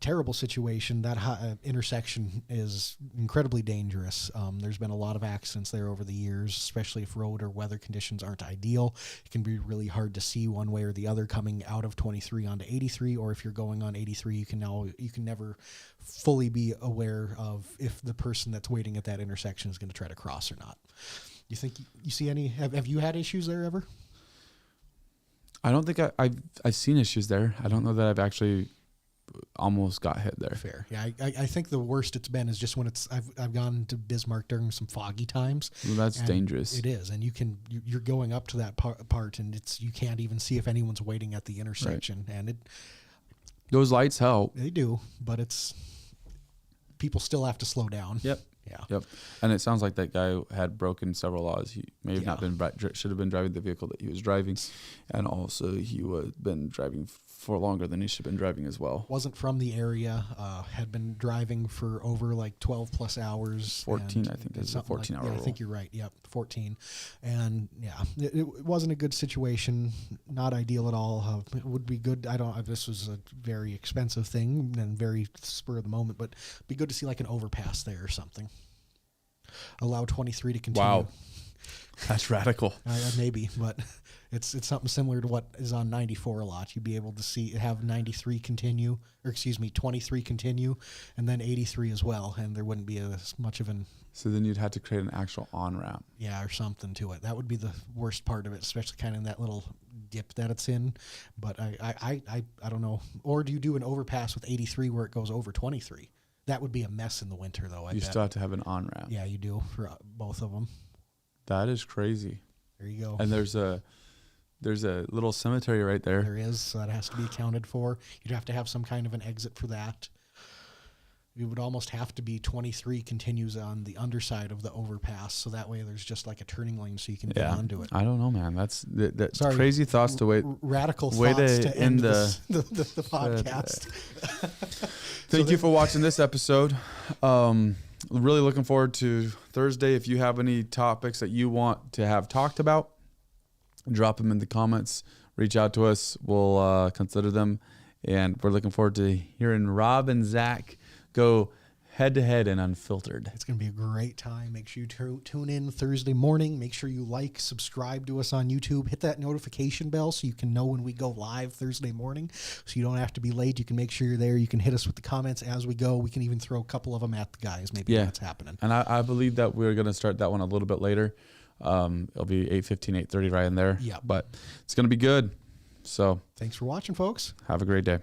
Terrible situation. That intersection is incredibly dangerous. There's been a lot of accidents there over the years, especially if road or weather conditions aren't ideal. It can be really hard to see one way or the other coming out of 23 onto 83, or if you're going on 83, you can never fully be aware of if the person that's waiting at that intersection is going to try to cross or not. You think you see any? Have you had issues there ever? I don't think I've seen issues there. I don't know that I've actually almost got hit there. Fair. Yeah, I think the worst it's been is just when I've gone to Bismarck during some foggy times. Well, that's dangerous. It is, and you're going up to that part, and you can't even see if anyone's waiting at the intersection, right. And those lights help. They do, but people still have to slow down. Yep. Yeah. Yep. And it sounds like that guy had broken several laws. He may have not been should have been driving the vehicle that he was driving, and also he would been driving for longer than he should have been driving as well. Wasn't from the area, had been driving for over like 12 plus hours. 14, I think. It's a 14-hour rule. I think you're right. Yep, 14. And yeah, it wasn't a good situation. Not ideal at all. It would be good. This was a very expensive thing and very spur of the moment, but it'd be good to see like an overpass there or something. Allow 23 to continue. Wow. That's radical. Maybe, but it's something similar to what is on 94 a lot. You'd be able to have 93 continue, or excuse me, 23 continue, and then 83 as well, and there wouldn't be as much of an... So then you'd have to create an actual on-ramp. Yeah, or something to it. That would be the worst part of it, especially kind of in that little dip that it's in. But I don't know. Or do you do an overpass with 83 where it goes over 23? That would be a mess in the winter, though. You still have to have an on-ramp. Yeah, you do for both of them. That is crazy. There you go. And there's a little cemetery right there. There is, so that has to be accounted for. You'd have to have some kind of an exit for that. You would almost have to be 23 continues on the underside of the overpass, so that way there's just like a turning lane so you can get onto it. I don't know, man. That's crazy thoughts to wait. Radical thoughts to end the podcast. Thank you for watching this episode. Really looking forward to Thursday. If you have any topics that you want to have talked about, drop them in the comments. Reach out to us. We'll consider them. And we're looking forward to hearing Rob and Zach go head-to-head and unfiltered. It's going to be a great time. Make sure you tune in Thursday morning. Make sure you subscribe to us on YouTube. Hit that notification bell so you can know when we go live Thursday morning, so you don't have to be late. You can make sure you're there. You can hit us with the comments as we go. We can even throw a couple of them at the guys, maybe what's happening. And I believe that we're going to start that one a little bit later. It'll be 8:15, 8:30 right in there. Yeah. But it's going to be good. So thanks for watching, folks. Have a great day.